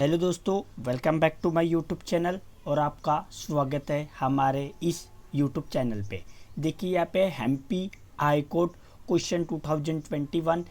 Hello दोस्तों, welcome back to my YouTube channel और आपका स्वागत है हमारे इस यूट्यूब चैनल पे। देखिए यहाँ पे एमपी हाई कोर्ट क्वेश्चन 2021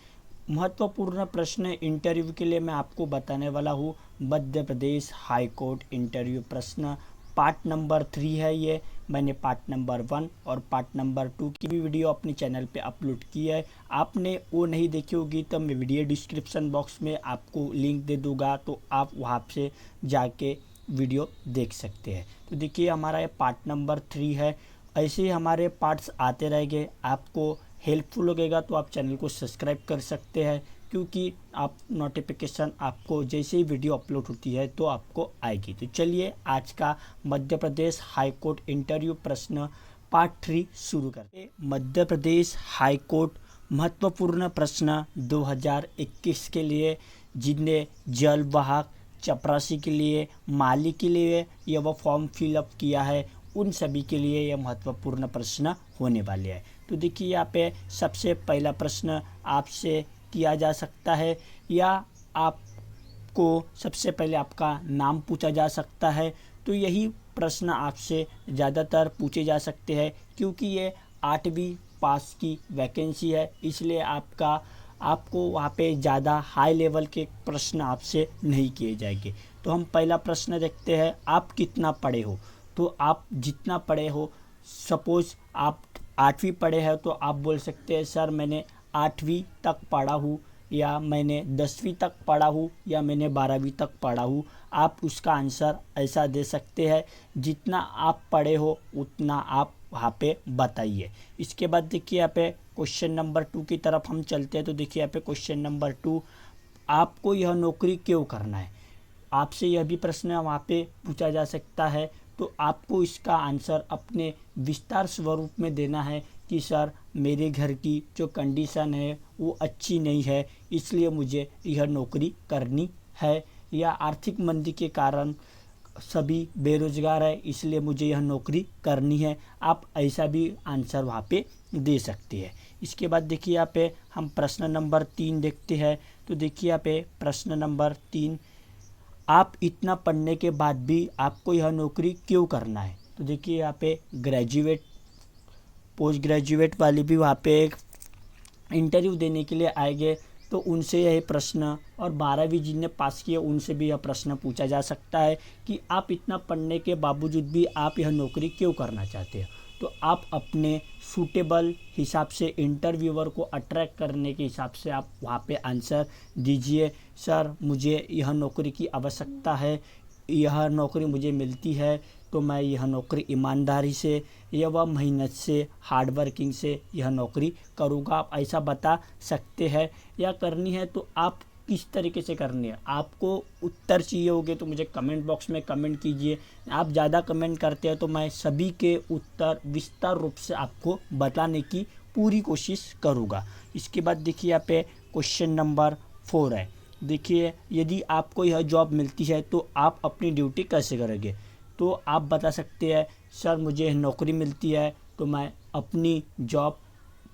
महत्वपूर्ण प्रश्न इंटरव्यू के लिए मैं आपको बताने वाला हूँ। Madhya Pradesh high court interview प्रश्न पार्ट नंबर 3 है। ये मैंने पार्ट नंबर 1 और पार्ट नंबर 2 की भी वीडियो अपने चैनल पे अपलोड की है। आपने वो नहीं देखी होगी तो मैं वीडियो डिस्क्रिप्शन बॉक्स में आपको लिंक दे दूँगा, तो आप वहाँ से जाके वीडियो देख सकते हैं। तो देखिए हमारा ये पार्ट नंबर 3 है। ऐसे ही हमारे पार्ट्स आते रहेंगे। आपको हेल्पफुल लगेगा तो आप चैनल को सब्सक्राइब कर सकते हैं, क्योंकि आप नोटिफिकेशन आपको जैसे ही वीडियो अपलोड होती है तो आपको आएगी। तो चलिए आज का Madhya Pradesh high court interview प्रश्न पार्ट 3 शुरू करते हैं। मध्य प्रदेश हाई कोर्ट महत्वपूर्ण प्रश्न 2021 के लिए, जिनने जल वाहक चपरासी के लिए, माली के लिए यह वो फॉर्म फिलअप किया है, उन सभी के लिए यह महत्वपूर्ण प्रश्न होने वाले हैं। तो देखिए यहाँ पे सबसे पहला प्रश्न आपसे किया जा सकता है, या आपको सबसे पहले आपका नाम पूछा जा सकता है। तो यही प्रश्न आपसे ज़्यादातर पूछे जा सकते हैं, क्योंकि ये 8वीं पास की वैकेंसी है, इसलिए आपको वहाँ पे ज़्यादा हाई लेवल के प्रश्न आपसे नहीं किए जाएंगे। तो हम पहला प्रश्न देखते हैं, आप कितना पढ़े हो। तो आप जितना पढ़े हो, सपोज़ आप 8वीं पढ़े हैं तो आप बोल सकते हैं सर मैंने 8वीं तक पढ़ा हूँ, या मैंने 10वीं तक पढ़ा हूँ, या मैंने 12वीं तक पढ़ा हूँ। आप उसका आंसर ऐसा दे सकते हैं, जितना आप पढ़े हो उतना आप वहाँ पे बताइए। इसके बाद देखिए यहाँ पे क्वेश्चन नंबर 2 की तरफ हम चलते हैं। तो देखिए यहाँ पे क्वेश्चन नंबर 2, आपको यह नौकरी क्यों करना है। आपसे यह भी प्रश्न वहाँ पे पूछा जा सकता है, तो आपको इसका आंसर अपने विस्तार स्वरूप में देना है कि सर मेरे घर की जो कंडीशन है वो अच्छी नहीं है, इसलिए मुझे यह नौकरी करनी है, या आर्थिक मंदी के कारण सभी बेरोजगार है इसलिए मुझे यह नौकरी करनी है। आप ऐसा भी आंसर वहाँ पे दे सकते हैं। इसके बाद देखिए यहाँ पे हम प्रश्न नंबर 3 देखते हैं। तो देखिए यहाँ पे प्रश्न नंबर 3, आप इतना पढ़ने के बाद भी आपको यह नौकरी क्यों करना है। तो देखिए यहाँ पे ग्रेजुएट पोस्ट ग्रेजुएट वाले भी वहाँ पे एक इंटरव्यू देने के लिए आएंगे, तो उनसे यह प्रश्न, और 12वीं जिनने पास किया उनसे भी यह प्रश्न पूछा जा सकता है कि आप इतना पढ़ने के बावजूद भी आप यह नौकरी क्यों करना चाहते हैं। तो आप अपने सूटेबल हिसाब से, इंटरव्यूअर को अट्रैक्ट करने के हिसाब से आप वहाँ पे आंसर दीजिए। सर मुझे यह नौकरी की आवश्यकता है, यह नौकरी मुझे मिलती है तो मैं यह नौकरी ईमानदारी से या वह मेहनत से, हार्ड वर्किंग से यह नौकरी करूँगा। आप ऐसा बता सकते हैं, या करनी है तो आप किस तरीके से करनी है। आपको उत्तर चाहिए होंगे तो मुझे कमेंट बॉक्स में कमेंट कीजिए। आप ज़्यादा कमेंट करते हैं तो मैं सभी के उत्तर विस्तार रूप से आपको बताने की पूरी कोशिश करूँगा। इसके बाद देखिए यहाँ पे क्वेश्चन नंबर 4 है। देखिए यदि आपको यह जॉब मिलती है तो आप अपनी ड्यूटी कैसे करेंगे। तो आप बता सकते हैं सर मुझे नौकरी मिलती है तो मैं अपनी जॉब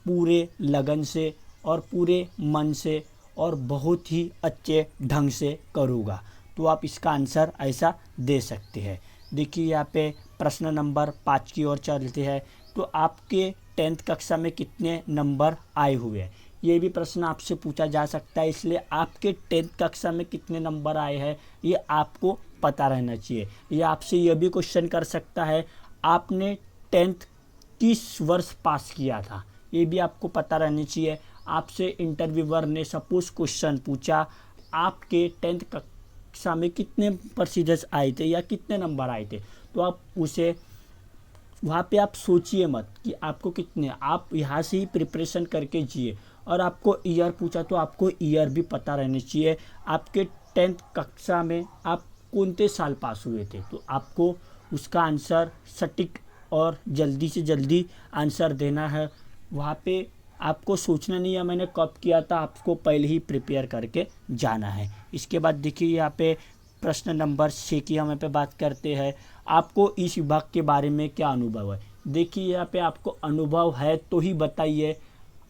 पूरे लगन से और पूरे मन से और बहुत ही अच्छे ढंग से करूँगा। तो आप इसका आंसर ऐसा दे सकते हैं। देखिए यहाँ पे प्रश्न नंबर 5 की ओर चलते हैं। तो आपके 10th कक्षा में कितने नंबर आए हुए हैं, ये भी प्रश्न आपसे पूछा जा सकता है। इसलिए आपके 10th कक्षा में कितने नंबर आए हैं ये आपको पता रहना चाहिए। ये आपसे यह भी क्वेश्चन कर सकता है, आपने 10th किस वर्ष पास किया था, ये भी आपको पता रहना चाहिए। आपसे इंटरव्यूअर ने सपोज क्वेश्चन पूछा, आपके 10th कक्षा में कितने परसेंटेज आए थे या कितने नंबर आए थे, तो आप उसे वहाँ पे आप सोचिए मत कि आपको कितने, आप यहाँ से ही प्रिपरेशन करके जिए। और आपको ईयर पूछा तो आपको ईयर भी पता रहना चाहिए। आपके 10th कक्षा में आप कौन से साल पास हुए थे, तो आपको उसका आंसर सटीक और जल्दी से जल्दी आंसर देना है। वहाँ पे आपको सोचना नहीं है मैंने कब किया था, आपको पहले ही प्रिपेयर करके जाना है। इसके बाद देखिए यहाँ पे प्रश्न नंबर 6 की हम यहाँ पे बात करते हैं, आपको इस विभाग के बारे में क्या अनुभव है। देखिए यहाँ पे आपको अनुभव है तो ही बताइए,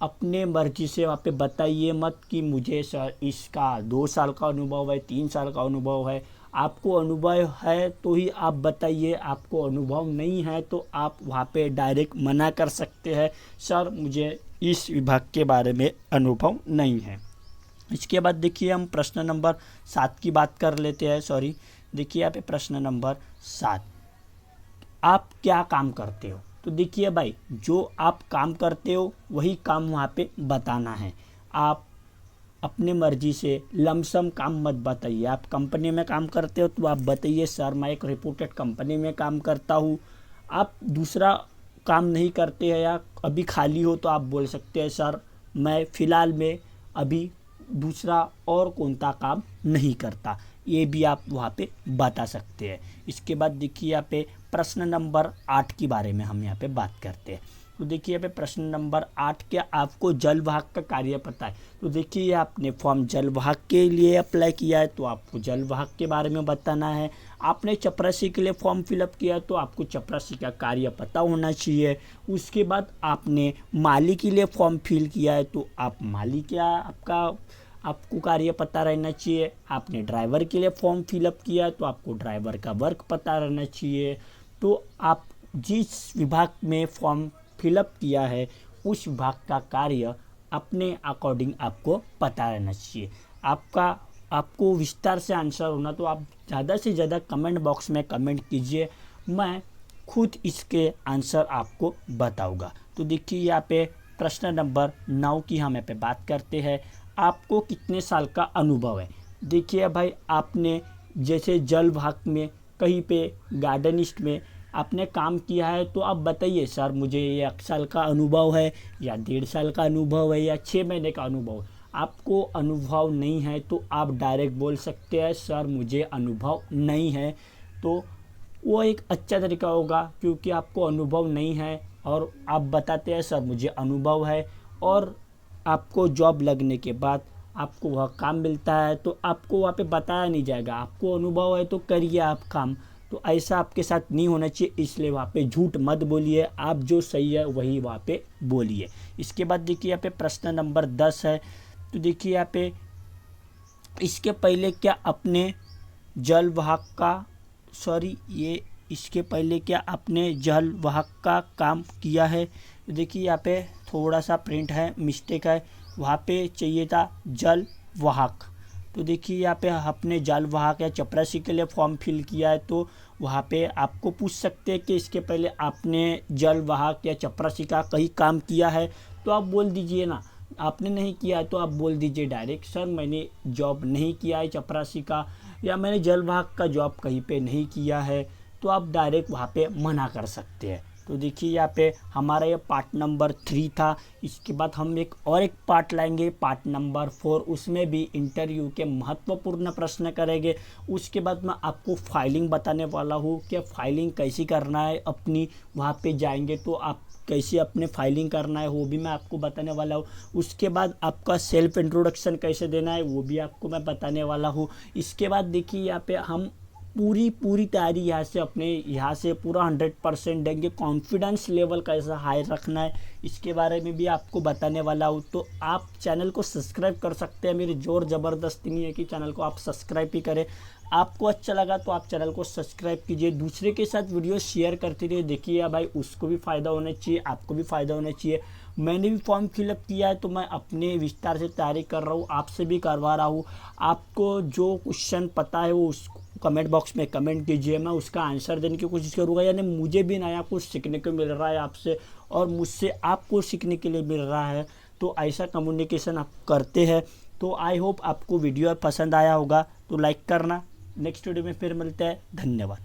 अपने मर्जी से वहाँ पे बताइए मत कि मुझे सर इसका 2 साल का अनुभव है, 3 साल का अनुभव है। आपको अनुभव है तो ही आप बताइए, आपको अनुभव नहीं है तो आप वहाँ पे डायरेक्ट मना कर सकते हैं, सर मुझे इस विभाग के बारे में अनुभव नहीं है। इसके बाद देखिए हम प्रश्न नंबर 7 की बात कर लेते हैं। देखिए यहाँ पे प्रश्न नंबर 7, आप क्या काम करते हो? तो देखिए भाई, जो आप काम करते हो वही काम वहाँ पे बताना है। आप अपने मर्जी से लमसम काम मत बताइए। आप कंपनी में काम करते हो तो आप बताइए सर मैं एक रिपोर्टेड कंपनी में काम करता हूँ। आप दूसरा काम नहीं करते हैं या अभी खाली हो तो आप बोल सकते हैं सर मैं फ़िलहाल में अभी दूसरा और कौनता काम नहीं करता, ये भी आप वहाँ पे बता सकते हैं। इसके बाद देखिए यहाँ पे प्रश्न नंबर 8 के बारे में हम यहाँ पे बात करते हैं। तो देखिए यहाँ पे प्रश्न नंबर 8, क्या आपको जलवाहक का कार्य पता है? तो देखिए आपने फॉर्म जलवाहक के लिए अप्लाई किया है तो आपको जलवाहक के बारे में बताना है। आपने चपरासी के लिए फॉर्म फिलअप किया तो आपको चपरासी का कार्य पता होना चाहिए। उसके बाद आपने माली के लिए फॉर्म फिल किया है तो आप माली क्या आपको कार्य पता रहना चाहिए। आपने ड्राइवर के लिए फॉर्म फिलअप किया तो आपको ड्राइवर का वर्क पता रहना चाहिए। तो आप जिस विभाग में फॉर्म फिलअप किया है उस विभाग का कार्य अपने अकॉर्डिंग आपको पता रहना चाहिए। आपको विस्तार से आंसर होना तो आप ज़्यादा से ज़्यादा कमेंट बॉक्स में कमेंट कीजिए, मैं खुद इसके आंसर आपको बताऊंगा। तो देखिए यहाँ पे प्रश्न नंबर 9 की हम यहाँ पे बात करते हैं। आपको कितने साल का अनुभव है? देखिए भाई, आपने जैसे जल विभाग में कहीं पे गार्डनिस्ट में आपने काम किया है तो आप बताइए सर मुझे 1 साल का अनुभव है या 1.5 साल का अनुभव है या 6 महीने का अनुभव है। आपको अनुभव नहीं है तो आप डायरेक्ट बोल सकते हैं सर मुझे अनुभव नहीं है। तो वो एक अच्छा तरीका होगा, क्योंकि आपको अनुभव नहीं है और आप बताते हैं सर मुझे अनुभव है, और आपको जॉब लगने के बाद आपको वह काम मिलता है तो आपको वहाँ पे बताया नहीं जाएगा आपको अनुभव है तो करिए आप काम। तो ऐसा आपके साथ नहीं होना चाहिए, इसलिए वहाँ पे झूठ मत बोलिए, आप जो सही है वही वहाँ पे बोलिए। इसके बाद देखिए यहाँ पे प्रश्न नंबर 10 है। तो देखिए यहाँ पे इसके पहले क्या अपने जल वाहक का इसके पहले क्या आपने जल वाहक का काम किया है? तो देखिए यहाँ पे थोड़ा सा प्रिंट है, मिस्टेक है, वहाँ पे चाहिए था जल वाहक। तो देखिए यहाँ पे आपने जल वाहक या चपरासी के लिए फॉर्म फिल किया है तो वहाँ पे आपको पूछ सकते हैं कि इसके पहले आपने जल वाहक या चपरासी का कहीं काम किया है, तो आप बोल दीजिए ना। आपने नहीं किया है तो आप बोल दीजिए डायरेक्ट सर मैंने जॉब नहीं किया है चपरासी का या मैंने जल वाहक का जॉब कहीं पे नहीं किया है, तो आप डायरेक्ट वहाँ पे मना कर सकते हैं। तो देखिए यहाँ पे हमारा ये पार्ट नंबर 3 था। इसके बाद हम एक पार्ट लाएंगे, पार्ट नंबर 4, उसमें भी इंटरव्यू के महत्वपूर्ण प्रश्न करेंगे। उसके बाद मैं आपको फाइलिंग बताने वाला हूँ कि फाइलिंग कैसी करना है, अपनी वहाँ पे जाएंगे तो आप कैसे अपने फाइलिंग करना है वो भी मैं आपको बताने वाला हूँ। उसके बाद आपका सेल्फ इंट्रोडक्शन कैसे देना है वो भी आपको मैं बताने वाला हूँ। इसके बाद देखिए यहाँ पे हम पूरी तैयारी यहाँ से पूरा 100% देंगे। कॉन्फिडेंस लेवल कैसा हाई रखना है इसके बारे में भी आपको बताने वाला हूँ। तो आप चैनल को सब्सक्राइब कर सकते हैं, मेरी जोर ज़बरदस्ती नहीं है कि चैनल को आप सब्सक्राइब ही करें। आपको अच्छा लगा तो आप चैनल को सब्सक्राइब कीजिए, दूसरे के साथ वीडियो शेयर करते रहिए। देखिए भाई, उसको भी फ़ायदा होना चाहिए, आपको भी फ़ायदा होना चाहिए। मैंने भी फॉर्म फिलअप किया है तो मैं अपने विस्तार से तैयारी कर रहा हूँ, आपसे भी करवा रहा हूँ। आपको जो क्वेश्चन पता है वो उस कमेंट बॉक्स में कमेंट कीजिए, मैं उसका आंसर देने की कोशिश करूँगा। यानी मुझे भी नया कुछ सीखने को मिल रहा है आपसे और मुझसे आपको सीखने के लिए मिल रहा है, तो ऐसा कम्युनिकेशन आप करते हैं। तो आई होप आपको वीडियो पसंद आया होगा, तो लाइक करना। नेक्स्ट वीडियो में फिर मिलते हैं, धन्यवाद।